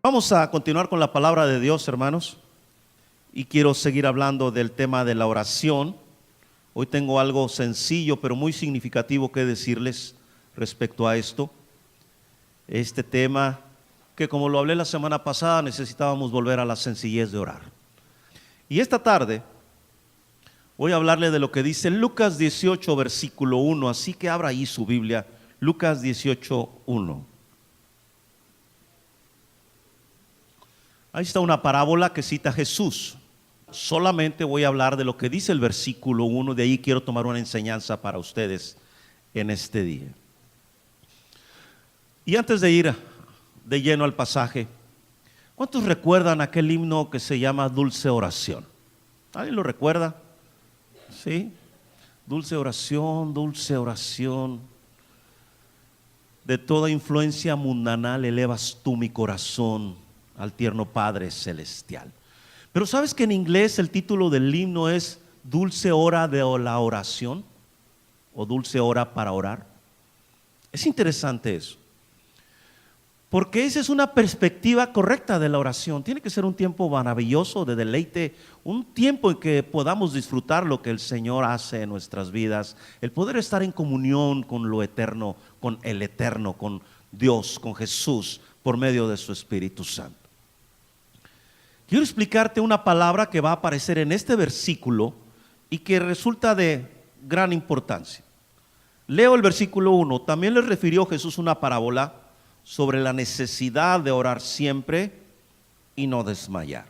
Vamos a continuar con la palabra de Dios, hermanos, y quiero seguir hablando del tema de la oración. Hoy tengo algo sencillo pero muy significativo que decirles respecto a esto. Este tema que, como lo hablé la semana pasada, necesitábamos volver a la sencillez de orar. Y esta tarde voy a hablarle de lo que dice Lucas 18, versículo 1, así que abra ahí su Biblia, Lucas 18, 1. Ahí está una parábola que cita Jesús. Solamente voy a hablar de lo que dice el versículo 1, de ahí quiero tomar una enseñanza para ustedes en este día. Y antes de ir de lleno al pasaje, ¿cuántos recuerdan aquel himno que se llama Dulce Oración? ¿Alguien lo recuerda? ¿Sí? Dulce oración, de toda influencia mundanal elevas tú mi corazón al tierno Padre Celestial. Pero ¿sabes que en inglés el título del himno es Dulce Hora de la Oración? O Dulce Hora para Orar. Es interesante eso, porque esa es una perspectiva correcta de la oración. Tiene que ser un tiempo maravilloso de deleite, un tiempo en que podamos disfrutar lo que el Señor hace en nuestras vidas, el poder estar en comunión con lo eterno, con el eterno, con Dios, con Jesús, por medio de su Espíritu Santo. Quiero explicarte una palabra que va a aparecer en este versículo y que resulta de gran importancia. Leo el versículo 1. También les refirió Jesús una parábola sobre la necesidad de orar siempre y no desmayar.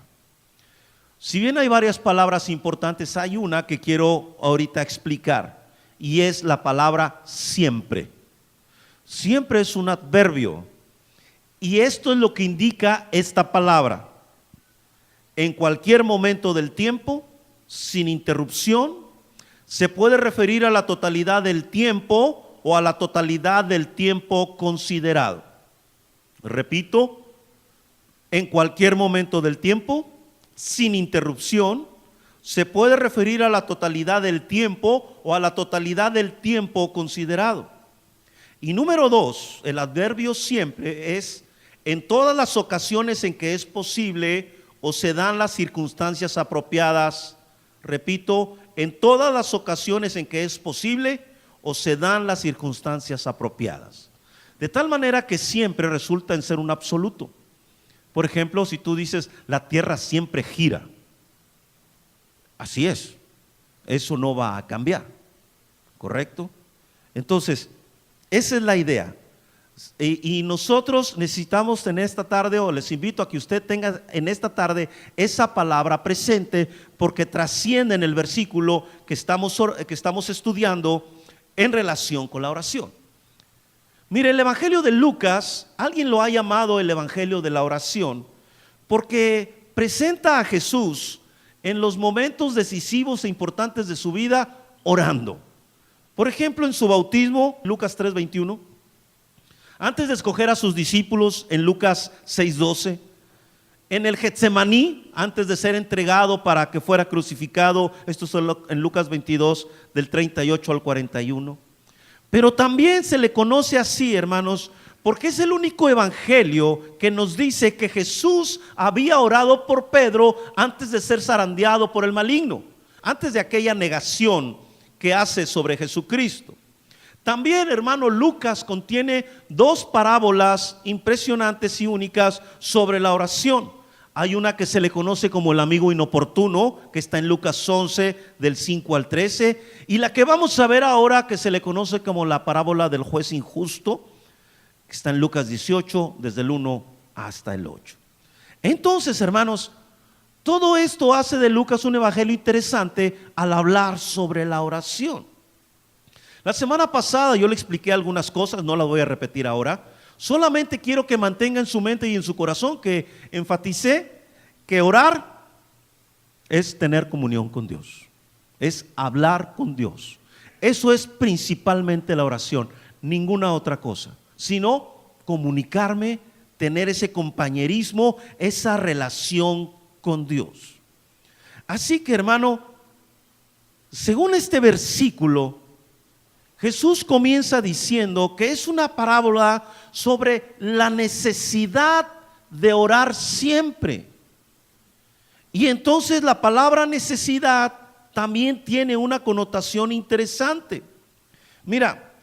Si bien hay varias palabras importantes, hay una que quiero ahorita explicar y es la palabra siempre. Siempre es un adverbio y esto es lo que indica esta palabra. En cualquier momento del tiempo, sin interrupción, se puede referir a la totalidad del tiempo o a la totalidad del tiempo considerado. Repito, en cualquier momento del tiempo, sin interrupción, se puede referir a la totalidad del tiempo o a la totalidad del tiempo considerado. Y número 2, el adverbio siempre es en todas las ocasiones en que es posible o se dan las circunstancias apropiadas. Repito, en todas las ocasiones en que es posible o se dan las circunstancias apropiadas. De tal manera que siempre resulta en ser un absoluto. Por ejemplo, si tú dices, la tierra siempre gira. Así es. Eso no va a cambiar. ¿Correcto? Entonces, esa es la idea. Y nosotros necesitamos en esta tarde, o les invito a que usted tenga en esta tarde esa palabra presente, porque trasciende en el versículo que estamos estudiando en relación con la oración. Mire, el Evangelio de Lucas, alguien lo ha llamado el Evangelio de la oración, porque presenta a Jesús en los momentos decisivos e importantes de su vida orando. Por ejemplo, en su bautismo, Lucas 3:21. Antes de escoger a sus discípulos en Lucas 6:12, en el Getsemaní, antes de ser entregado para que fuera crucificado, esto es en Lucas 22, del 38 al 41. Pero también se le conoce así, hermanos, porque es el único evangelio que nos dice que Jesús había orado por Pedro antes de ser zarandeado por el maligno, antes de aquella negación que hace sobre Jesucristo. También, hermano, Lucas contiene 2 parábolas impresionantes y únicas sobre la oración. Hay una que se le conoce como el amigo inoportuno, que está en Lucas 11, del 5 al 13, y la que vamos a ver ahora, que se le conoce como la parábola del juez injusto, que está en Lucas 18, desde el 1 hasta el 8. Entonces, hermanos, todo esto hace de Lucas un evangelio interesante al hablar sobre la oración. La semana pasada yo le expliqué algunas cosas, no las voy a repetir ahora. Solamente quiero que mantenga en su mente y en su corazón que enfaticé que orar es tener comunión con Dios, es hablar con Dios. Eso es principalmente la oración, ninguna otra cosa, sino comunicarme, tener ese compañerismo, esa relación con Dios. Así que, hermano, según este versículo, Jesús comienza diciendo que es una parábola sobre la necesidad de orar siempre. Y entonces la palabra necesidad también tiene una connotación interesante. Mira,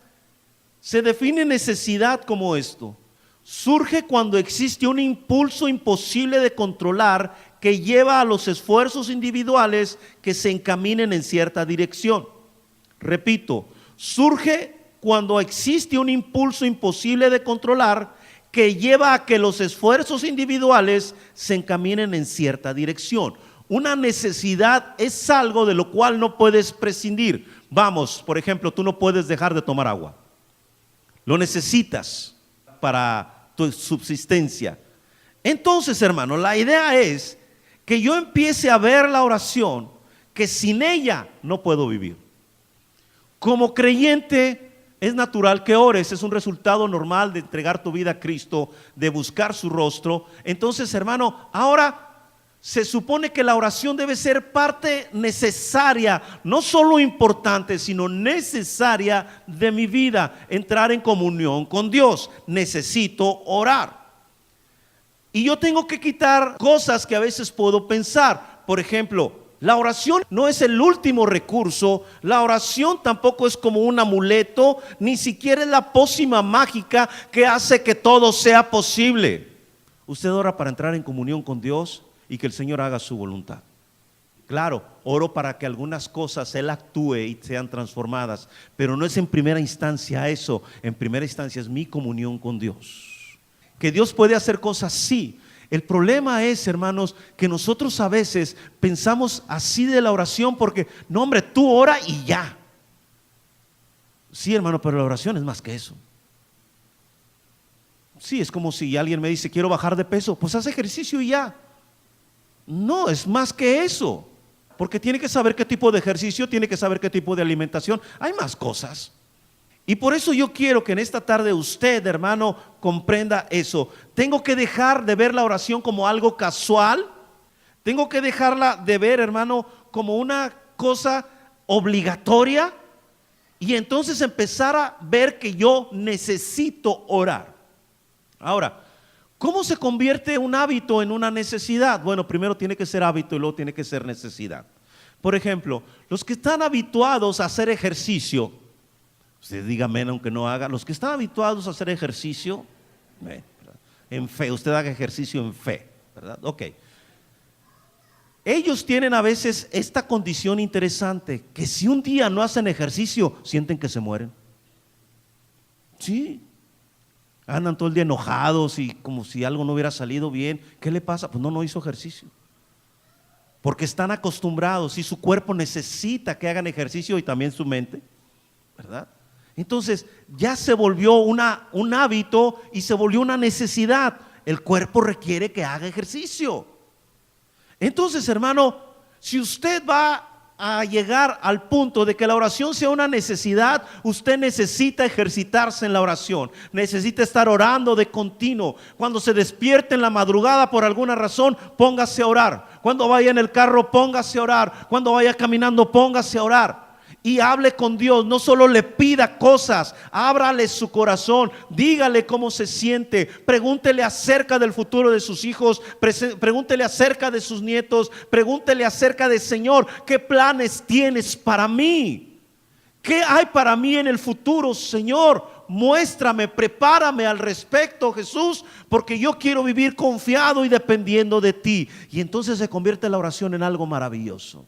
se define necesidad como esto: surge cuando existe un impulso imposible de controlar que lleva a los esfuerzos individuales que se encaminen en cierta dirección. Repito, surge cuando existe un impulso imposible de controlar que lleva a que los esfuerzos individuales se encaminen en cierta dirección. Una necesidad es algo de lo cual no puedes prescindir. Vamos, por ejemplo, tú no puedes dejar de tomar agua. Lo necesitas para tu subsistencia. Entonces, hermano, la idea es que yo empiece a ver la oración, que sin ella no puedo vivir. Como creyente, es natural que ores, es un resultado normal de entregar tu vida a Cristo, de buscar su rostro. Entonces, hermano, ahora se supone que la oración debe ser parte necesaria, no solo importante, sino necesaria de mi vida. Entrar en comunión con Dios, necesito orar. Y yo tengo que quitar cosas que a veces puedo pensar. Por ejemplo, la oración no es el último recurso, la oración tampoco es como un amuleto, ni siquiera es la pócima mágica que hace que todo sea posible. Usted ora para entrar en comunión con Dios y que el Señor haga su voluntad. Claro, oro para que algunas cosas Él actúe y sean transformadas, pero no es en primera instancia eso. En primera instancia es mi comunión con Dios. Que Dios puede hacer cosas, sí. El problema es, hermanos, que nosotros a veces pensamos así de la oración porque, no hombre, tú ora y ya. Sí, hermano, pero la oración es más que eso. Sí, es como si alguien me dice, quiero bajar de peso, pues haz ejercicio y ya. No, es más que eso. Porque tiene que saber qué tipo de ejercicio, tiene que saber qué tipo de alimentación. Hay más cosas. Y por eso yo quiero que en esta tarde usted, hermano, comprenda eso. Tengo que dejar de ver la oración como algo casual. Tengo que dejarla de ver, hermano, como una cosa obligatoria. Y entonces empezar a ver que yo necesito orar. Ahora, ¿cómo se convierte un hábito en una necesidad? Bueno, primero tiene que ser hábito y luego tiene que ser necesidad. Por ejemplo, los que están habituados a hacer ejercicio, usted diga amén aunque no haga, los que están habituados a hacer ejercicio, en fe, usted haga ejercicio en fe, ¿verdad? Ok. Ellos tienen a veces esta condición interesante, que si un día no hacen ejercicio, sienten que se mueren. Sí. Andan todo el día enojados y como si algo no hubiera salido bien. ¿Qué le pasa? Pues no hizo ejercicio. Porque están acostumbrados y su cuerpo necesita que hagan ejercicio y también su mente, ¿verdad? Entonces ya se volvió un hábito y se volvió una necesidad. El cuerpo requiere que haga ejercicio. Entonces, hermano, si usted va a llegar al punto de que la oración sea una necesidad, usted necesita ejercitarse en la oración, necesita estar orando de continuo. Cuando se despierte en la madrugada por alguna razón, póngase a orar. Cuando vaya en el carro, póngase a orar. Cuando vaya caminando, póngase a orar. Y hable con Dios, no solo le pida cosas, ábrale su corazón, dígale cómo se siente, pregúntele acerca del futuro de sus hijos, pregúntele acerca de sus nietos, pregúntele acerca de Señor, ¿qué planes tienes para mí? ¿Qué hay para mí en el futuro, Señor? Muéstrame, prepárame al respecto, Jesús, porque yo quiero vivir confiado y dependiendo de ti. Y entonces se convierte la oración en algo maravilloso.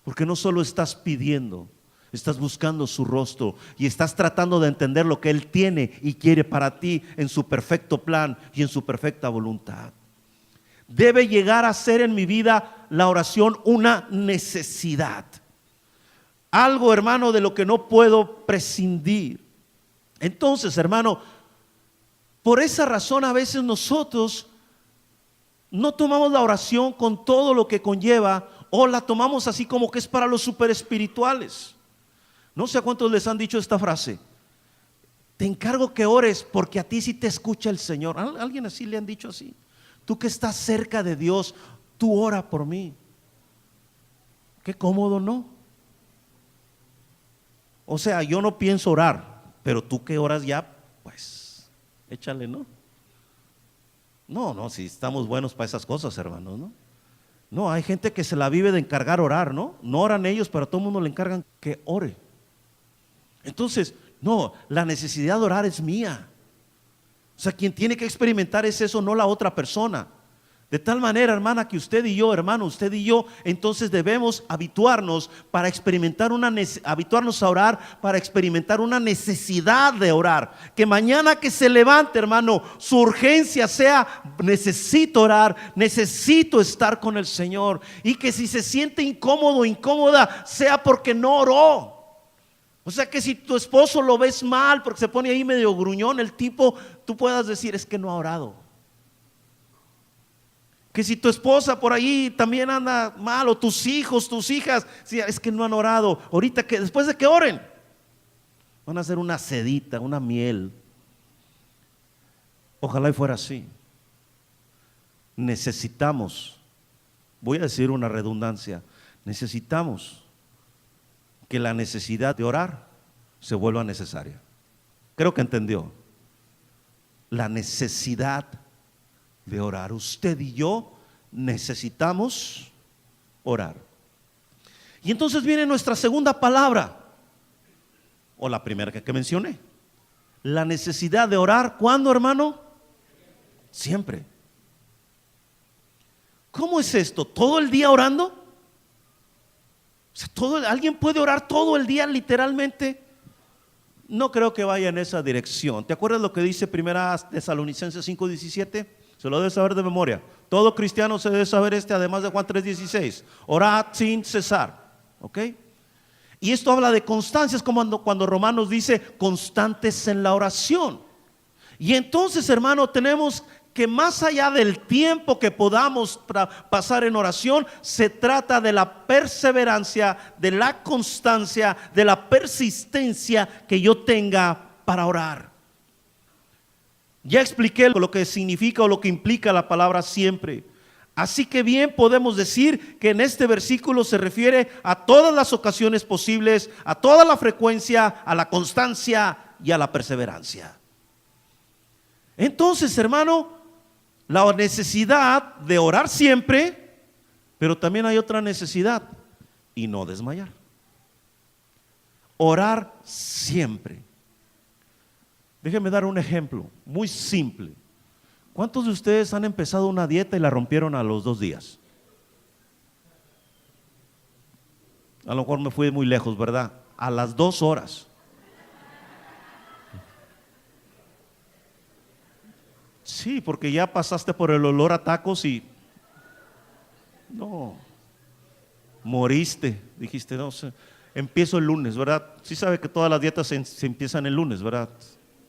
Porque no solo estás pidiendo, estás buscando su rostro y estás tratando de entender lo que Él tiene y quiere para ti en su perfecto plan y en su perfecta voluntad. Debe llegar a ser en mi vida la oración una necesidad. Algo, hermano, de lo que no puedo prescindir. Entonces, hermano, por esa razón a veces nosotros no tomamos la oración con todo lo que conlleva, o la tomamos así como que es para los super espirituales. No sé a cuántos les han dicho esta frase: te encargo que ores porque a ti sí te escucha el Señor. ¿Alguien así le han dicho así? Tú que estás cerca de Dios, tú ora por mí. Qué cómodo, ¿no? O sea, yo no pienso orar, pero tú que oras ya, pues échale, ¿no? No, no, si estamos buenos para esas cosas, hermanos, ¿no? No, hay gente que se la vive de encargar orar, ¿no? No oran ellos, pero a todo el mundo le encargan que ore. Entonces, no, la necesidad de orar es mía. O sea, quien tiene que experimentar es eso, no la otra persona. De tal manera, hermana, que usted y yo, hermano, usted y yo, entonces debemos habituarnos para experimentar habituarnos a orar, para experimentar una necesidad de orar. Que mañana que se levante, hermano, su urgencia sea: necesito orar, necesito estar con el Señor. Y que si se siente incómodo o incómoda, sea porque no oró. O sea, que si tu esposo lo ves mal porque se pone ahí medio gruñón el tipo, tú puedas decir: es que no ha orado. Que si tu esposa por ahí también anda mal, o tus hijos, tus hijas, es que no han orado. Ahorita, que después de que oren, van a hacer una sedita, una miel. Ojalá y fuera así. Necesitamos, voy a decir una redundancia, necesitamos que la necesidad de orar se vuelva necesaria. Creo que entendió. La necesidad de orar. Usted y yo necesitamos orar. Y entonces viene nuestra segunda palabra, o la primera que mencioné. La necesidad de orar. ¿Cuándo, hermano? Siempre. ¿Cómo es esto? ¿Todo el día orando? O sea, ¿alguien puede orar todo el día literalmente? No creo que vaya en esa dirección. ¿Te acuerdas lo que dice 1 Tesalonicenses 5:17? Se lo debe saber de memoria. Todo cristiano se debe saber además de Juan 3:16. Orad sin cesar. ¿Ok? Y esto habla de constancia. Es como cuando Romanos dice: constantes en la oración. Y entonces, hermano, tenemos que, más allá del tiempo que podamos pasar en oración, se trata de la perseverancia, de la constancia, de la persistencia que yo tenga para orar. Ya expliqué lo que significa o lo que implica la palabra siempre. Así que bien podemos decir que en este versículo se refiere a todas las ocasiones posibles, a toda la frecuencia, a la constancia y a la perseverancia. Entonces, hermano, la necesidad de orar siempre, pero también hay otra necesidad: y no desmayar. Orar siempre. Déjenme dar un ejemplo muy simple. ¿Cuántos de ustedes han empezado una dieta y la rompieron a los 2 días? A lo mejor me fui muy lejos, ¿verdad? A las 2 horas. Sí, porque ya pasaste por el olor a tacos y no, moriste. Dijiste: no, empiezo el lunes, ¿verdad? Sí sabe que todas las dietas se empiezan el lunes, ¿verdad?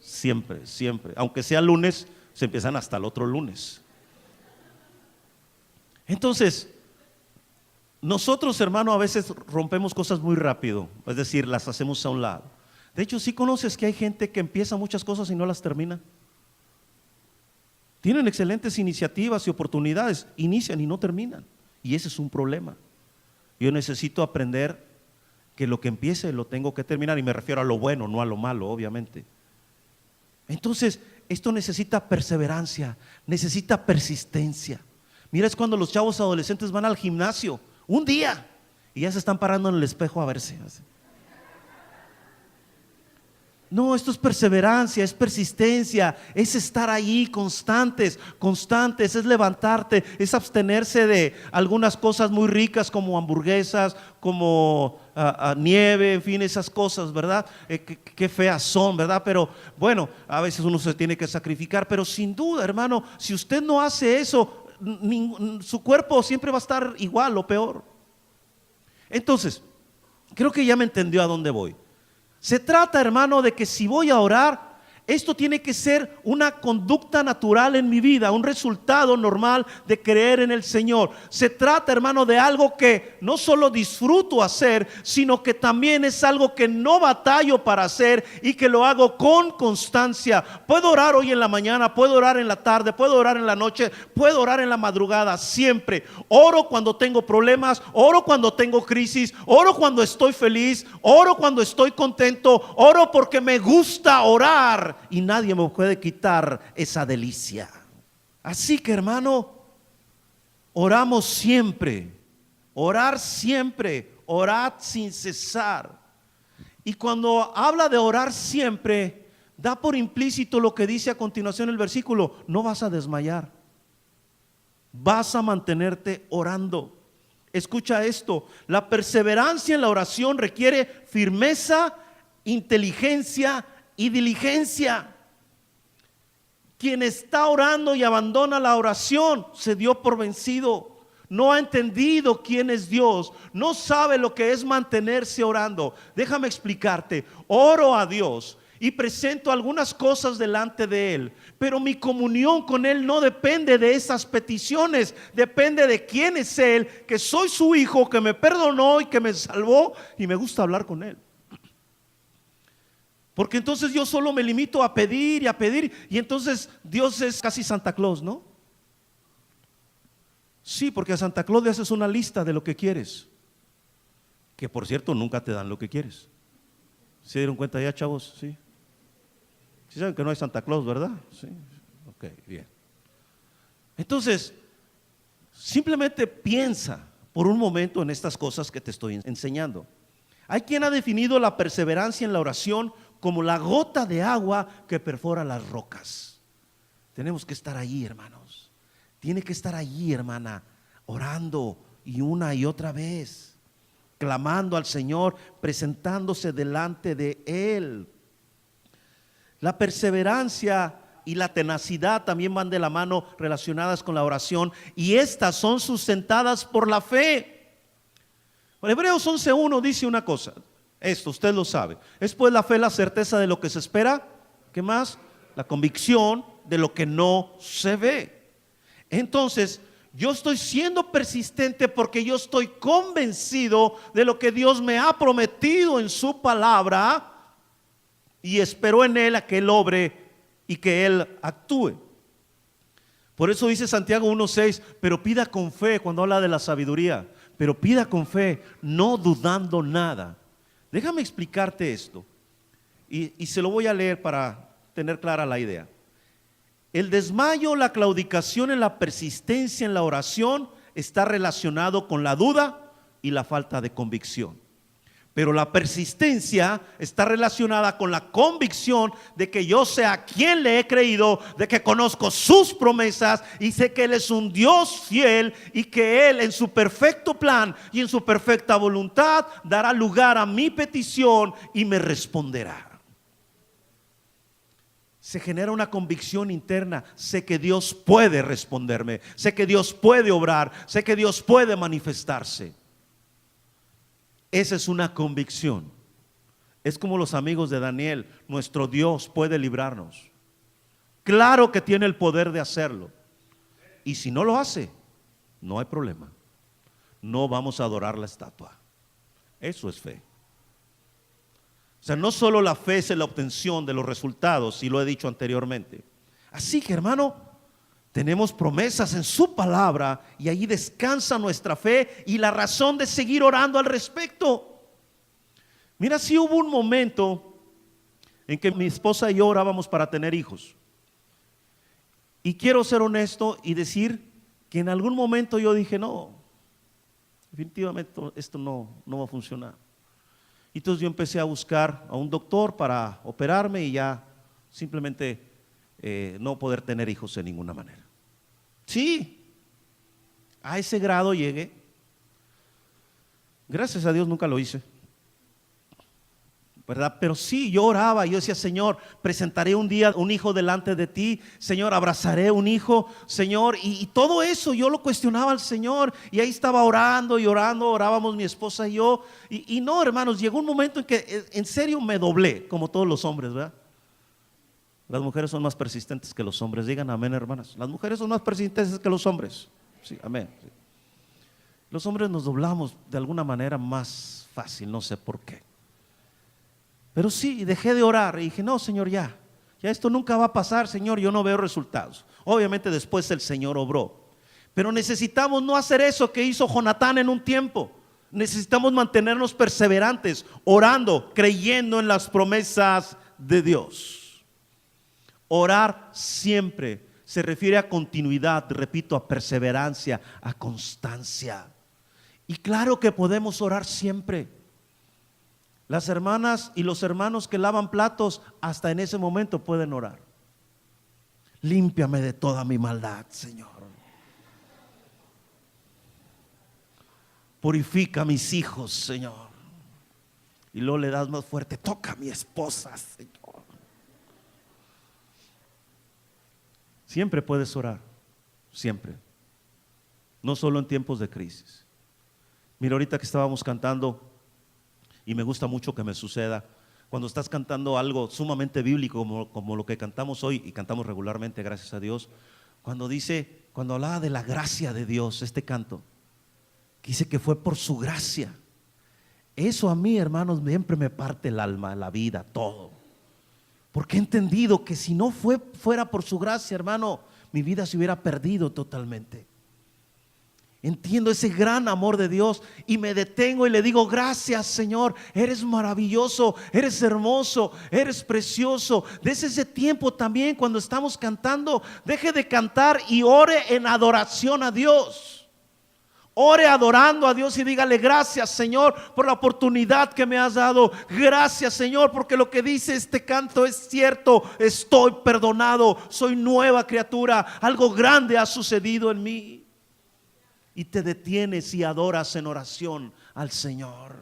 Siempre, siempre. Aunque sea lunes, se empiezan hasta el otro lunes. Entonces, nosotros, hermano, a veces rompemos cosas muy rápido, es decir, las hacemos a un lado. De hecho, ¿sí conoces que hay gente que empieza muchas cosas y no las termina? Tienen excelentes iniciativas y oportunidades, inician y no terminan. Y ese es un problema. Yo necesito aprender que lo que empiece lo tengo que terminar, y me refiero a lo bueno, no a lo malo, obviamente. Entonces, esto necesita perseverancia, necesita persistencia. Mira, es cuando los chavos adolescentes van al gimnasio un día y ya se están parando en el espejo a verse. No, esto es perseverancia, es persistencia, es estar ahí constantes, es levantarte, es abstenerse de algunas cosas muy ricas como hamburguesas, como nieve, en fin, esas cosas, ¿verdad? Qué feas son, ¿verdad? Pero bueno, a veces uno se tiene que sacrificar, pero sin duda, hermano, si usted no hace eso, su cuerpo siempre va a estar igual o peor. Entonces, creo que ya me entendió a dónde voy. Se trata, hermano, de que si voy a orar, esto tiene que ser una conducta natural en mi vida, un resultado normal de creer en el Señor. Se trata, hermano, de algo que no solo disfruto hacer, sino que también es algo que no batallo para hacer y que lo hago con constancia. Puedo orar hoy en la mañana, puedo orar en la tarde, puedo orar en la noche, puedo orar en la madrugada, siempre. Oro cuando tengo problemas, oro cuando tengo crisis, oro cuando estoy feliz, oro cuando estoy contento, oro porque me gusta orar. Y nadie me puede quitar esa delicia. Así que, hermano, oramos siempre, orar siempre, orad sin cesar. Y cuando habla de orar siempre, da por implícito lo que dice a continuación el versículo: no vas a desmayar, vas a mantenerte orando. Escucha esto: la perseverancia en la oración requiere firmeza, inteligencia y diligencia. Quien está orando y abandona la oración se dio por vencido. No ha entendido quién es Dios, no sabe lo que es mantenerse orando. Déjame explicarte: oro a Dios y presento algunas cosas delante de Él, pero mi comunión con Él no depende de esas peticiones, depende de quién es Él, que soy su hijo, que me perdonó y que me salvó, y me gusta hablar con Él. Porque entonces yo solo me limito a pedir, y entonces Dios es casi Santa Claus, ¿no? Sí, porque a Santa Claus le haces una lista de lo que quieres, que por cierto nunca te dan lo que quieres. ¿Se dieron cuenta ya, chavos? Sí. Sí saben que no hay Santa Claus, ¿verdad? Sí. Ok, bien. Entonces, simplemente piensa por un momento en estas cosas que te estoy enseñando. Hay quien ha definido la perseverancia en la oración como la gota de agua que perfora las rocas. Tenemos que estar allí, hermanos. Tiene que estar allí, hermana, orando y una y otra vez, clamando al Señor, presentándose delante de Él. La perseverancia y la tenacidad también van de la mano, relacionadas con la oración, y estas son sustentadas por la fe. Hebreos 11:1 dice una cosa, esto usted lo sabe: es pues la fe la certeza de lo que se espera, ¿qué más? La convicción de lo que no se ve. Entonces, yo estoy siendo persistente porque yo estoy convencido de lo que Dios me ha prometido en su palabra, y espero en Él a que Él obre y que Él actúe. Por eso dice Santiago 1:6: pero pida con fe, cuando habla de la sabiduría, pero pida con fe, no dudando nada. Déjame explicarte esto, y se lo voy a leer para tener clara la idea. El desmayo, la claudicación en la persistencia en la oración está relacionado con la duda y la falta de convicción. Pero la persistencia está relacionada con la convicción de que yo sé a quién le he creído, de que conozco sus promesas y sé que Él es un Dios fiel, y que Él en su perfecto plan y en su perfecta voluntad dará lugar a mi petición y me responderá. Se genera una convicción interna: sé que Dios puede responderme, sé que Dios puede obrar, sé que Dios puede manifestarse. Esa es una convicción. Es como los amigos de Daniel: nuestro Dios puede librarnos. Claro que tiene el poder de hacerlo, y si no lo hace, no hay problema, no vamos a adorar la estatua. Eso es fe. O sea, no solo la fe es la obtención de los resultados, y lo he dicho anteriormente. Así que, hermano, tenemos promesas en su palabra, y allí descansa nuestra fe y la razón de seguir orando al respecto. Mira, si hubo un momento en que mi esposa y yo orábamos para tener hijos, y quiero ser honesto y decir que en algún momento yo dije: no, definitivamente esto no va a funcionar. Y entonces yo empecé a buscar a un doctor para operarme, y ya simplemente no poder tener hijos de ninguna manera. Sí, a ese grado llegué. Gracias a Dios nunca lo hice, ¿verdad? Pero sí, yo oraba, yo decía: Señor, presentaré un día un hijo delante de ti, Señor, abrazaré un hijo, Señor, y todo eso yo lo cuestionaba al Señor, y ahí estaba orando y orando, orábamos mi esposa y yo, y no, hermanos, llegó un momento en que en serio me doblé, como todos los hombres, ¿verdad? Las mujeres son más persistentes que los hombres, digan amén, hermanas. Las mujeres son más persistentes que los hombres, sí, amén. Sí. Los hombres nos doblamos de alguna manera más fácil, no sé por qué. Pero sí, dejé de orar y dije: no, Señor, ya esto nunca va a pasar, Señor, yo no veo resultados. Obviamente después el Señor obró, pero necesitamos no hacer eso que hizo Jonatán en un tiempo. Necesitamos mantenernos perseverantes, orando, creyendo en las promesas de Dios. Orar siempre se refiere a continuidad, repito, a perseverancia, a constancia. Y claro que podemos orar siempre. Las hermanas y los hermanos que lavan platos hasta en ese momento pueden orar. Límpiame de toda mi maldad, Señor. Purifica a mis hijos, Señor. Y luego le das más fuerte, toca a mi esposa, Señor. Siempre puedes orar, siempre. No solo en tiempos de crisis. Mira, ahorita que estábamos cantando, y me gusta mucho que me suceda, cuando estás cantando algo sumamente bíblico como lo que cantamos hoy, y cantamos regularmente, gracias a Dios, cuando hablaba de la gracia de Dios, este canto, que dice que fue por su gracia. Eso a mí, hermanos, siempre me parte el alma, la vida, todo. Porque he entendido que si no fuera por su gracia, hermano, mi vida se hubiera perdido totalmente. Entiendo ese gran amor de Dios y me detengo y le digo: gracias, Señor, eres maravilloso, eres hermoso, eres precioso. Desde ese tiempo también, cuando estamos cantando, deje de cantar y ore en adoración a Dios. Ore adorando a Dios y dígale: gracias, Señor, por la oportunidad que me has dado. Gracias, Señor, porque lo que dice este canto es cierto. Estoy perdonado, soy nueva criatura, algo grande ha sucedido en mí. Y te detienes y adoras en oración al Señor.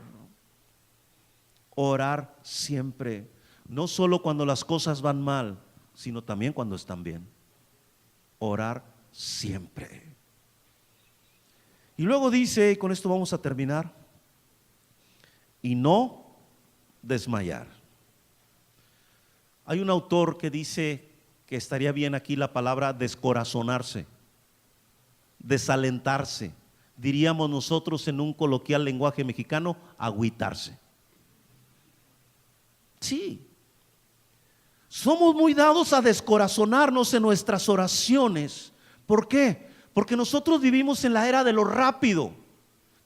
Orar siempre, no solo cuando las cosas van mal, sino también cuando están bien. Orar siempre. Y luego dice, y con esto vamos a terminar, y no desmayar. Hay un autor que dice que estaría bien aquí la palabra descorazonarse, desalentarse, diríamos nosotros en un coloquial lenguaje mexicano, agüitarse. Sí, somos muy dados a descorazonarnos en nuestras oraciones. ¿Por qué? Porque nosotros vivimos en la era de lo rápido.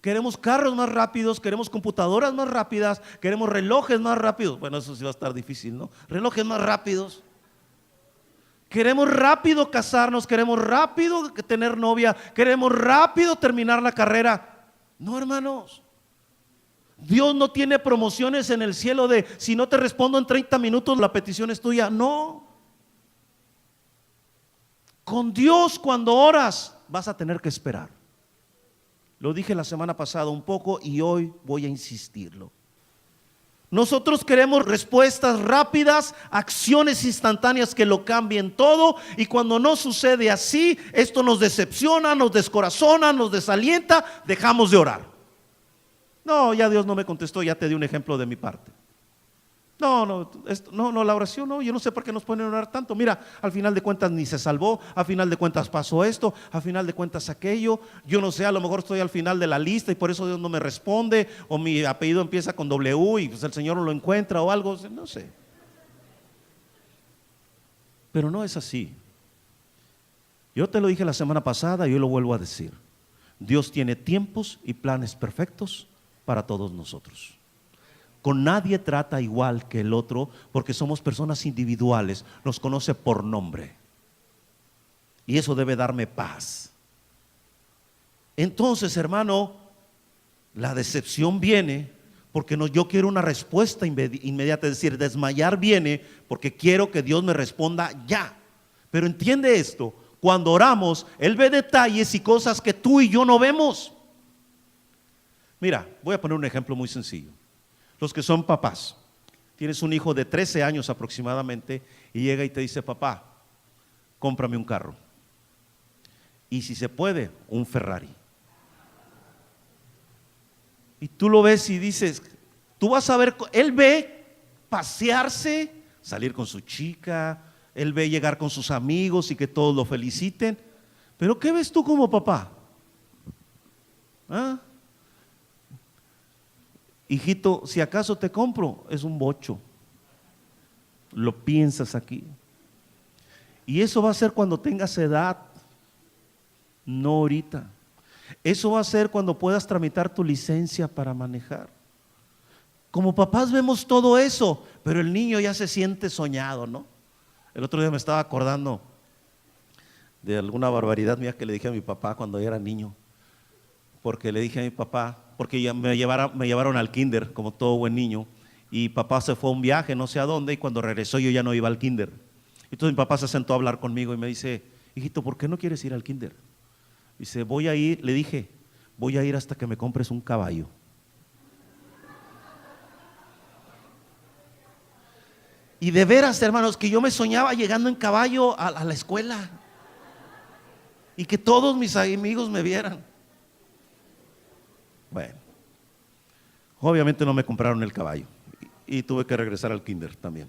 Queremos carros más rápidos, queremos computadoras más rápidas, queremos relojes más rápidos. Bueno, eso sí va a estar difícil, ¿no? Relojes más rápidos. Queremos rápido casarnos, queremos rápido tener novia, queremos rápido terminar la carrera. No, hermanos. Dios no tiene promociones en el cielo de si no te respondo en 30 minutos la petición es tuya. No. Con Dios, cuando oras, vas a tener que esperar. Lo dije la semana pasada un poco y hoy voy a insistirlo. Nosotros queremos respuestas rápidas, acciones instantáneas que lo cambien todo, y cuando no sucede así, esto nos decepciona, nos descorazona, nos desalienta, dejamos de orar. No, ya Dios no me contestó, ya te di un ejemplo de mi parte. No, la oración no, yo no sé por qué nos ponen a orar tanto. Mira, al final de cuentas ni se salvó, al final de cuentas pasó esto, al final de cuentas aquello. Yo no sé, a lo mejor estoy al final de la lista y por eso Dios no me responde, o mi apellido empieza con W y pues el Señor no lo encuentra o algo, no sé. Pero no es así. Yo te lo dije la semana pasada y yo lo vuelvo a decir. Dios tiene tiempos y planes perfectos para todos nosotros. Con nadie trata igual que el otro porque somos personas individuales, nos conoce por nombre. Y eso debe darme paz. Entonces, hermano, la decepción viene porque yo quiero una respuesta inmediata, es decir, desmayar viene porque quiero que Dios me responda ya. Pero entiende esto, cuando oramos, Él ve detalles y cosas que tú y yo no vemos. Mira, voy a poner un ejemplo muy sencillo. Los que son papás, tienes un hijo de 13 años aproximadamente y llega y te dice: papá, cómprame un carro. Y si se puede, un Ferrari. Y tú lo ves y dices, tú vas a ver, él ve pasearse, salir con su chica, él ve llegar con sus amigos y que todos lo feliciten. Pero ¿qué ves tú como papá? ¿Ah? Hijito, si acaso te compro, es un bocho. Lo piensas aquí. Y eso va a ser cuando tengas edad, no ahorita. Eso va a ser cuando puedas tramitar tu licencia para manejar. Como papás vemos todo eso, pero el niño ya se siente soñado, ¿no? El otro día me estaba acordando de alguna barbaridad mía que le dije a mi papá cuando yo era niño. Porque le dije a mi papá, porque ya me llevaron al kinder como todo buen niño, y papá se fue a un viaje no sé a dónde, y cuando regresó yo ya no iba al kinder. Entonces mi papá se sentó a hablar conmigo y me dice: hijito, ¿por qué no quieres ir al kinder? Dice: voy a ir, le dije, voy a ir hasta que me compres un caballo. Y de veras, hermanos, que yo me soñaba llegando en caballo a la escuela y que todos mis amigos me vieran. Bueno, obviamente no me compraron el caballo y tuve que regresar al kinder también.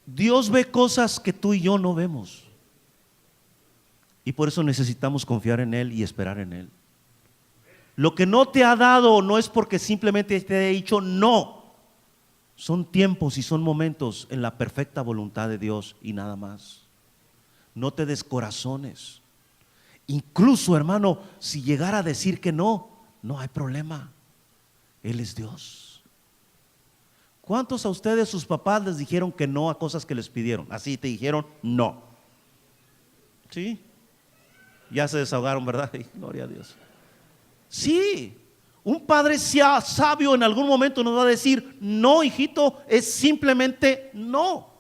Dios ve cosas que tú y yo no vemos, y por eso necesitamos confiar en Él y esperar en Él. Lo que no te ha dado no es porque simplemente te haya dicho no. Son tiempos y son momentos en la perfecta voluntad de Dios y nada más. No te descorazones. Incluso, hermano, si llegara a decir que no, no hay problema. Él es Dios. ¿Cuántos a ustedes sus papás les dijeron que no a cosas que les pidieron? Así te dijeron no. ¿Sí? Ya se desahogaron, ¿verdad? Gloria a Dios. Sí. Un padre sabio en algún momento nos va a decir: no, hijito, es simplemente no.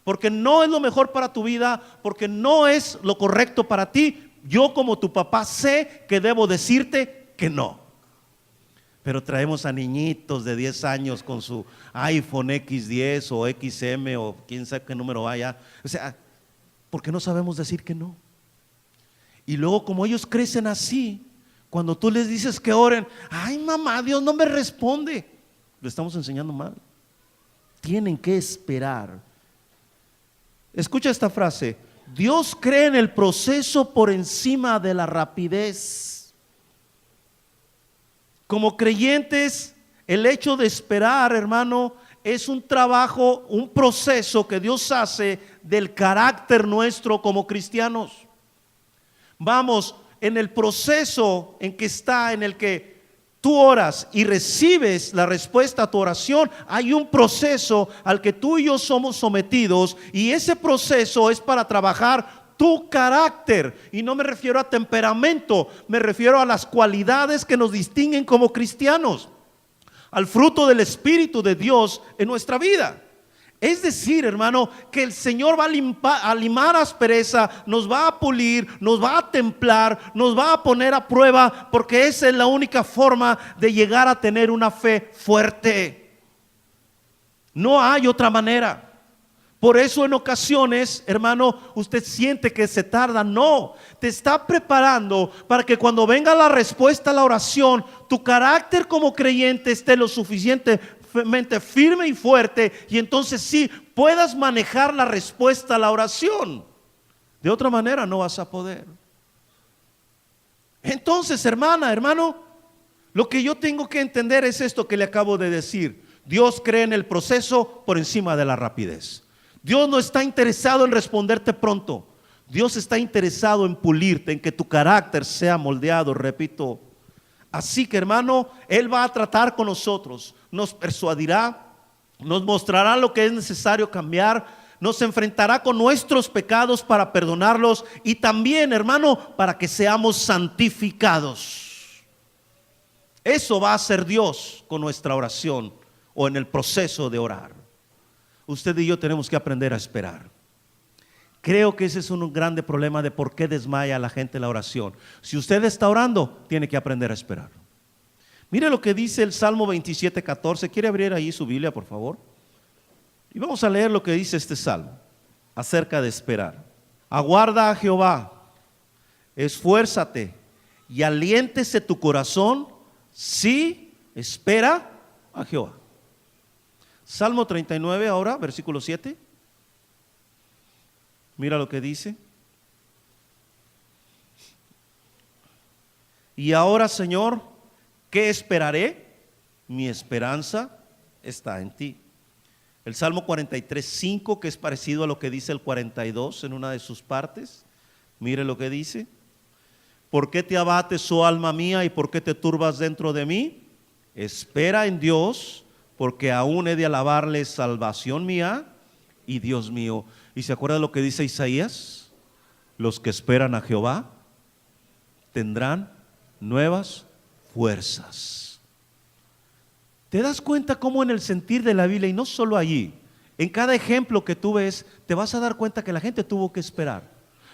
Porque no es lo mejor para tu vida, porque no es lo correcto para ti. Yo como tu papá sé que debo decirte que no. Pero traemos a niñitos de 10 años con su iPhone X10 o XM o quién sabe qué número haya. O sea, porque no sabemos decir que no. Y luego como ellos crecen así, cuando tú les dices que oren: ay mamá, Dios no me responde. Le estamos enseñando mal. Tienen que esperar. Escucha esta frase: Dios cree en el proceso por encima de la rapidez. Como creyentes, el hecho de esperar, hermano, es un trabajo, un proceso que Dios hace del carácter nuestro como cristianos. Vamos, en el proceso en que está, en el que tú oras y recibes la respuesta a tu oración, hay un proceso al que tú y yo somos sometidos, y ese proceso es para trabajar tu carácter. Y no me refiero a temperamento, me refiero a las cualidades que nos distinguen como cristianos, al fruto del Espíritu de Dios en nuestra vida. Es decir, hermano, que el Señor va a limar aspereza, nos va a pulir, nos va a templar, nos va a poner a prueba, porque esa es la única forma de llegar a tener una fe fuerte. No hay otra manera. Por eso en ocasiones, hermano, usted siente que se tarda. No, te está preparando para que cuando venga la respuesta a la oración, tu carácter como creyente esté lo suficientemente firme y fuerte, y entonces sí puedas manejar la respuesta a la oración. De otra manera no vas a poder. Entonces, hermana, hermano, lo que yo tengo que entender es esto que le acabo de decir: Dios cree en el proceso por encima de la rapidez. Dios no está interesado en responderte pronto. Dios está interesado en pulirte, en que tu carácter sea moldeado, repito. Así que, hermano, Él va a tratar con nosotros, nos persuadirá, nos mostrará lo que es necesario cambiar, nos enfrentará con nuestros pecados para perdonarlos, y también, hermano, para que seamos santificados. Eso va a hacer Dios con nuestra oración o en el proceso de orar. Usted y yo tenemos que aprender a esperar. Creo que ese es un grande problema de por qué desmaya a la gente la oración. Si usted está orando, tiene que aprender a esperar. Mire lo que dice el Salmo 27:14. ¿Quiere abrir ahí su Biblia, por favor? Y vamos a leer lo que dice este salmo acerca de esperar. Aguarda a Jehová, esfuérzate y aliéntese tu corazón, sí, espera a Jehová. Salmo 39 ahora, versículo 7. Mira lo que dice. Y ahora, Señor, ¿qué esperaré? Mi esperanza está en ti. El Salmo 43:5, que es parecido a lo que dice el 42 en una de sus partes. Mire lo que dice. ¿Por qué te abates, oh alma mía, y por qué te turbas dentro de mí? Espera en Dios, porque aún he de alabarle, salvación mía y Dios mío. ¿Y se acuerda lo que dice Isaías? Los que esperan a Jehová tendrán nuevas fuerzas. ¿Te das cuenta cómo en el sentir de la Biblia, y no solo allí, en cada ejemplo que tú ves, te vas a dar cuenta que la gente tuvo que esperar?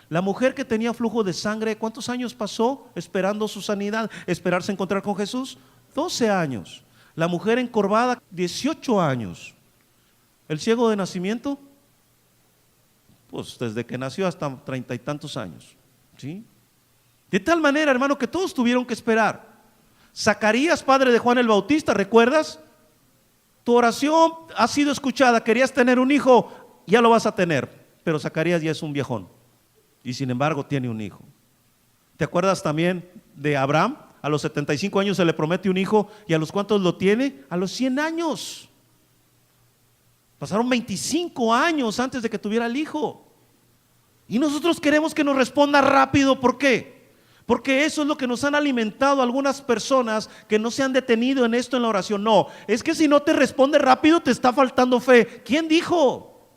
La mujer que tenía flujo de sangre, ¿cuántos años pasó esperando su sanidad, esperarse encontrar con Jesús? 12 años. La mujer encorvada, 18 años. El ciego de nacimiento, pues desde que nació hasta 30 y tantos años, ¿sí? De tal manera, hermano, que todos tuvieron que esperar. Zacarías, padre de Juan el Bautista, ¿recuerdas? Tu oración ha sido escuchada, querías tener un hijo, ya lo vas a tener, pero Zacarías ya es un viejón y sin embargo tiene un hijo. ¿Te acuerdas también de Abraham? A los 75 años se le promete un hijo, y ¿a los cuántos lo tiene? A los 100 años. Pasaron 25 años antes de que tuviera el hijo. Y nosotros queremos que nos responda rápido. ¿Por qué? Porque eso es lo que nos han alimentado algunas personas que no se han detenido en esto en la oración. No, es que si no te responde rápido te está faltando fe. ¿Quién dijo?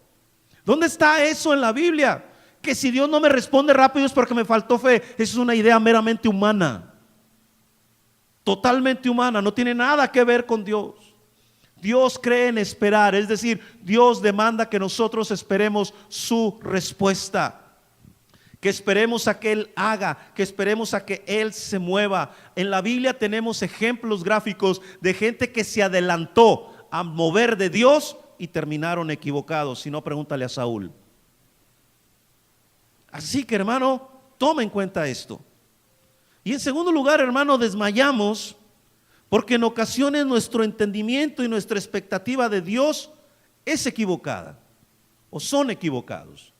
¿Dónde está eso en la Biblia? Que si Dios no me responde rápido es porque me faltó fe. Esa es una idea meramente humana. Totalmente humana, no tiene nada que ver con Dios. Dios cree en esperar, es decir, Dios demanda que nosotros esperemos su respuesta, que esperemos a que Él haga, que esperemos a que Él se mueva. En la Biblia tenemos ejemplos gráficos de gente que se adelantó a mover de Dios y terminaron equivocados. Si no, pregúntale a Saúl. Así que, hermano, toma en cuenta esto. Y en segundo lugar, hermano, desmayamos porque en ocasiones nuestro entendimiento y nuestra expectativa de Dios es equivocada o son equivocados.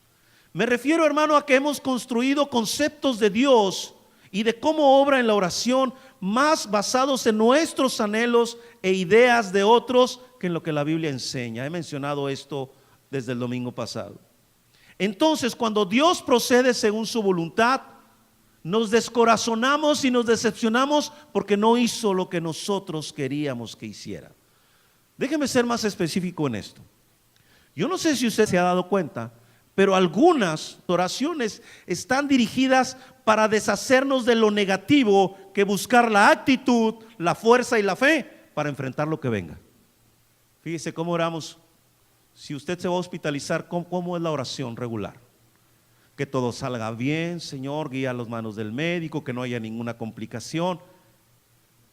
Me refiero, hermano, a que hemos construido conceptos de Dios y de cómo obra en la oración más basados en nuestros anhelos e ideas de otros que en lo que la Biblia enseña. He mencionado esto desde el domingo pasado. Entonces, cuando Dios procede según su voluntad, nos descorazonamos y nos decepcionamos porque no hizo lo que nosotros queríamos que hiciera. Déjeme ser más específico en esto. Yo no sé si usted se ha dado cuenta, pero algunas oraciones están dirigidas para deshacernos de lo negativo que buscar la actitud, la fuerza y la fe para enfrentar lo que venga. Fíjese cómo oramos. Si usted se va a hospitalizar, ¿cómo es la oración regular? Que todo salga bien, Señor, guía las manos del médico, que no haya ninguna complicación.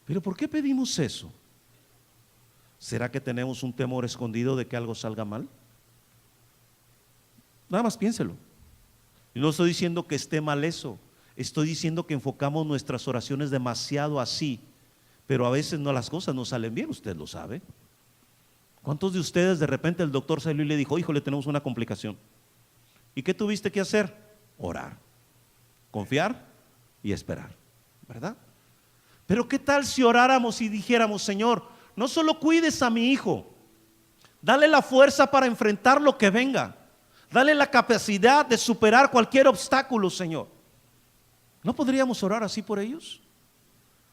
Pero ¿por qué pedimos eso? ¿Será que tenemos un temor escondido de que algo salga mal? Nada más piénselo. Y no estoy diciendo que esté mal eso, estoy diciendo que enfocamos nuestras oraciones demasiado así, pero a veces no, las cosas no salen bien, usted lo sabe. ¿Cuántos de ustedes de repente el doctor salió y le dijo, híjole, tenemos una complicación? ¿Y qué tuviste que hacer? Orar, confiar y esperar, ¿verdad? Pero ¿qué tal si oráramos y dijéramos, Señor, no solo cuides a mi hijo, dale la fuerza para enfrentar lo que venga, dale la capacidad de superar cualquier obstáculo, Señor? ¿No podríamos orar así por ellos?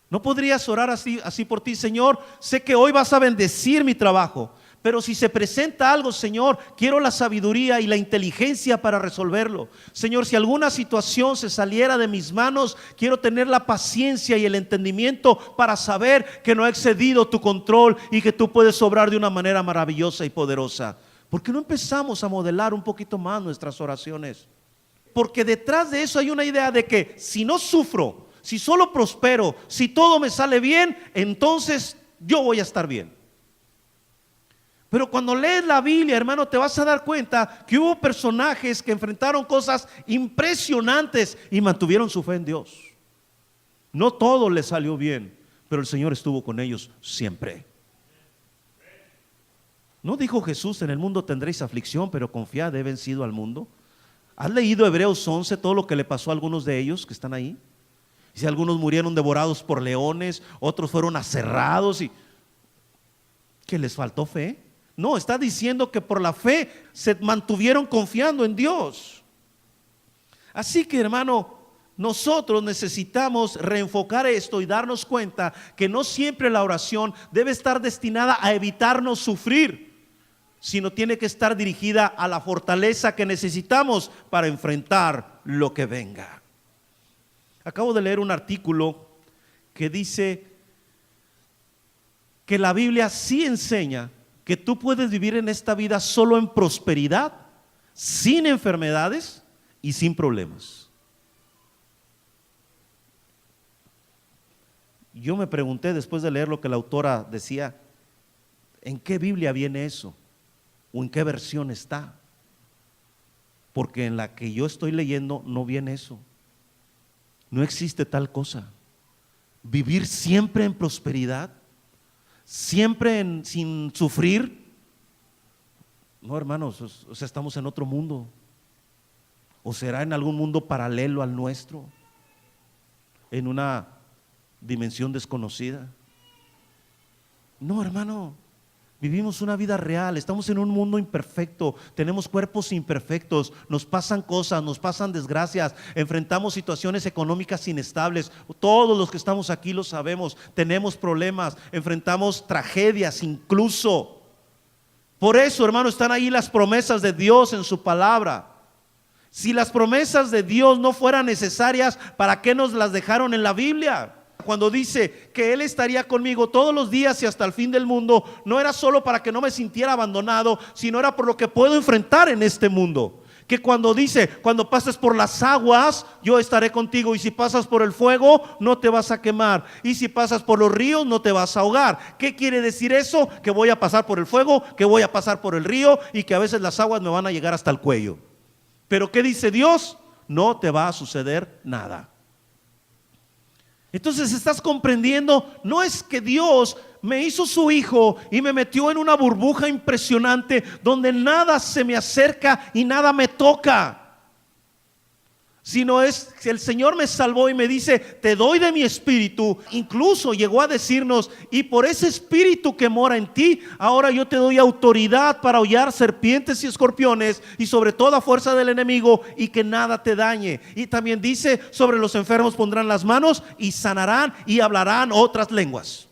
¿No podrías orar así por ti? Señor, sé que hoy vas a bendecir mi trabajo, pero si se presenta algo, Señor, quiero la sabiduría y la inteligencia para resolverlo. Señor, si alguna situación se saliera de mis manos, quiero tener la paciencia y el entendimiento para saber que no ha excedido tu control y que tú puedes obrar de una manera maravillosa y poderosa. ¿Por qué no empezamos a modelar un poquito más nuestras oraciones? Porque detrás de eso hay una idea de que si no sufro, si solo prospero, si todo me sale bien, entonces yo voy a estar bien. Pero cuando lees la Biblia, hermano, te vas a dar cuenta que hubo personajes que enfrentaron cosas impresionantes y mantuvieron su fe en Dios. No todo les salió bien, pero el Señor estuvo con ellos siempre. ¿No dijo Jesús, en el mundo tendréis aflicción, pero confiad, he vencido al mundo? ¿Has leído Hebreos 11, todo lo que le pasó a algunos de ellos que están ahí? Si algunos murieron devorados por leones, otros fueron aserrados y que les faltó fe. No, está diciendo que por la fe se mantuvieron confiando en Dios. Así que, hermano, nosotros necesitamos reenfocar esto y darnos cuenta que no siempre la oración debe estar destinada a evitarnos sufrir, sino tiene que estar dirigida a la fortaleza que necesitamos para enfrentar lo que venga. Acabo de leer un artículo que dice que la Biblia sí enseña que tú puedes vivir en esta vida solo en prosperidad, sin enfermedades y sin problemas. Yo me pregunté después de leer lo que la autora decía, ¿en qué Biblia viene eso? ¿O en qué versión está? Porque en la que yo estoy leyendo no viene eso. No existe tal cosa. Vivir siempre en prosperidad, siempre sin sufrir. No, hermanos, o sea, estamos en otro mundo. ¿O será en algún mundo paralelo al nuestro? En una dimensión desconocida. No, hermano, vivimos una vida real, estamos en un mundo imperfecto, tenemos cuerpos imperfectos, nos pasan cosas, nos pasan desgracias, enfrentamos situaciones económicas inestables. Todos los que estamos aquí lo sabemos, tenemos problemas, enfrentamos tragedias incluso. Por eso, hermano, están ahí las promesas de Dios en su palabra. Si las promesas de Dios no fueran necesarias, ¿para qué nos las dejaron en la Biblia? Cuando dice que Él estaría conmigo todos los días y hasta el fin del mundo, no era solo para que no me sintiera abandonado, sino era por lo que puedo enfrentar en este mundo. Que cuando dice, cuando pases por las aguas, yo estaré contigo, y si pasas por el fuego, no te vas a quemar, y si pasas por los ríos, no te vas a ahogar. ¿Qué quiere decir eso? Que voy a pasar por el fuego, que voy a pasar por el río, y que a veces las aguas me van a llegar hasta el cuello. Pero ¿qué dice Dios? No te va a suceder nada. Entonces estás comprendiendo, no es que Dios me hizo su hijo y me metió en una burbuja impresionante donde nada se me acerca y nada me toca, sino es que el Señor me salvó y me dice, te doy de mi espíritu. Incluso llegó a decirnos, y por ese espíritu que mora en ti, ahora yo te doy autoridad para hollar serpientes y escorpiones y sobre toda fuerza del enemigo, y que nada te dañe. Y también dice, sobre los enfermos pondrán las manos y sanarán y hablarán otras lenguas.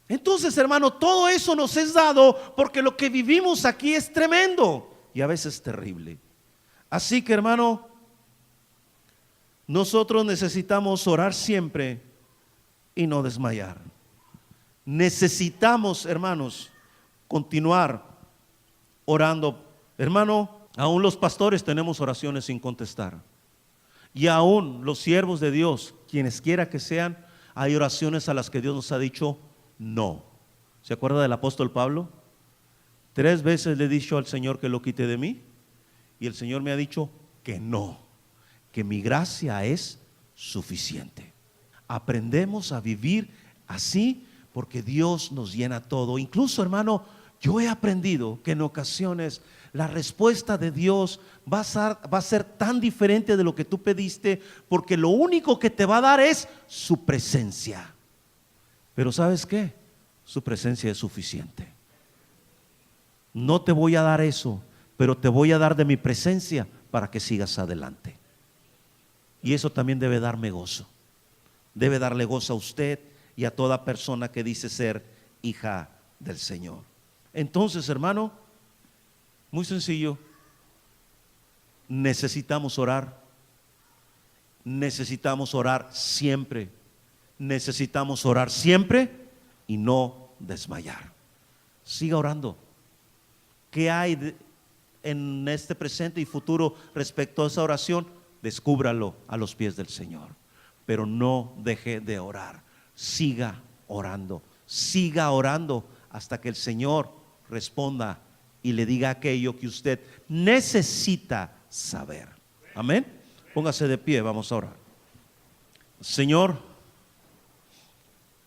Entonces, hermano, todo eso nos es dado porque lo que vivimos aquí es tremendo y a veces terrible. Así que, hermano, nosotros necesitamos orar siempre y no desmayar. Necesitamos, hermanos, continuar orando. Hermano, aún los pastores tenemos oraciones sin contestar. Y aún los siervos de Dios, quienes quiera que sean, hay oraciones a las que Dios nos ha dicho no. ¿Se acuerda del apóstol Pablo? 3 veces le he dicho al Señor que lo quite de mí, y el Señor me ha dicho que no, que mi gracia es suficiente. Aprendemos a vivir así porque Dios nos llena todo. Incluso, hermano, yo he aprendido que en ocasiones la respuesta de Dios va a ser tan diferente de lo que tú pediste, porque lo único que te va a dar es su presencia. Pero ¿sabes qué? Su presencia es suficiente. No te voy a dar eso, pero te voy a dar de mi presencia para que sigas adelante. Y eso también debe darme gozo. Debe darle gozo a usted y a toda persona que dice ser hija del Señor. Entonces, hermano, muy sencillo, necesitamos orar. Necesitamos orar siempre. Necesitamos orar siempre y no desmayar. Siga orando. ¿Qué hay en este presente y futuro respecto a esa oración? Descúbralo a los pies del Señor. Pero no deje de orar. Siga orando. Siga orando hasta que el Señor responda y le diga aquello que usted necesita saber. Amén. Póngase de pie, vamos a orar. Señor,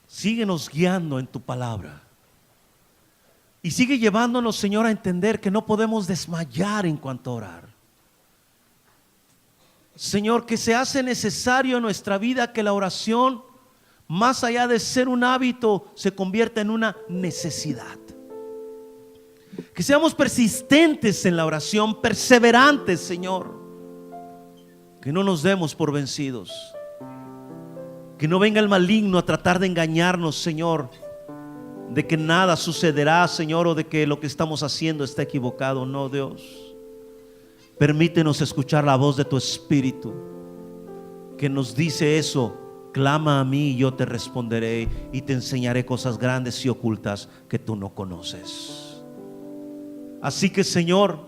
síguenos guiando en tu palabra. Y sigue llevándonos, Señor, a entender que no podemos desmayar en cuanto a orar. Señor, que se hace necesario en nuestra vida que la oración, más allá de ser un hábito, se convierta en una necesidad. Que seamos persistentes en la oración, perseverantes, Señor. Que no nos demos por vencidos. Que no venga el maligno a tratar de engañarnos, Señor, de que nada sucederá, Señor, o de que lo que estamos haciendo está equivocado. No, Dios. Permítenos escuchar la voz de tu Espíritu, que nos dice eso: clama a mí y yo te responderé y te enseñaré cosas grandes y ocultas que tú no conoces. Así que, Señor,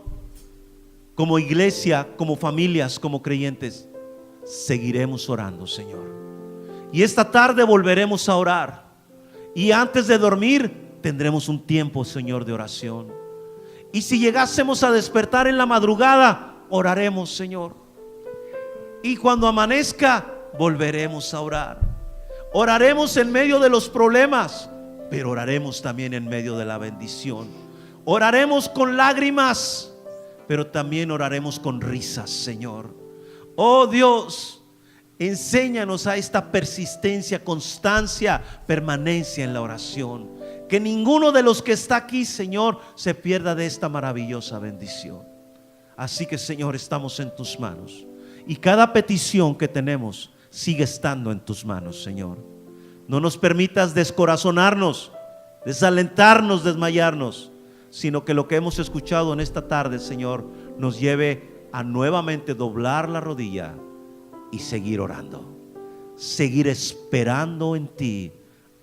como iglesia, como familias, como creyentes, seguiremos orando, Señor. Y esta tarde volveremos a orar. Y antes de dormir tendremos un tiempo, Señor, de oración. Y si llegásemos a despertar en la madrugada, oraremos, Señor. Y cuando amanezca, volveremos a orar. Oraremos en medio de los problemas, pero oraremos también en medio de la bendición. Oraremos con lágrimas, pero también oraremos con risas, Señor. Oh Dios, enséñanos a esta persistencia, constancia, permanencia en la oración. Que ninguno de los que está aquí, Señor, se pierda de esta maravillosa bendición. Así que, Señor, estamos en tus manos. Y cada petición que tenemos sigue estando en tus manos, Señor. No nos permitas descorazonarnos, desalentarnos, desmayarnos, sino que lo que hemos escuchado en esta tarde, Señor, nos lleve a nuevamente doblar la rodilla y seguir orando, seguir esperando en ti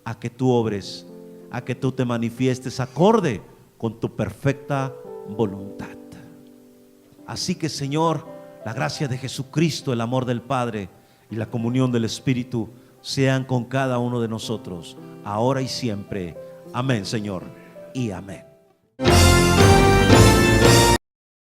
a que tú obres, a que tú te manifiestes acorde con tu perfecta voluntad. Así que, Señor, la gracia de Jesucristo, el amor del Padre y la comunión del Espíritu sean con cada uno de nosotros, ahora y siempre. Amén, Señor, y amén.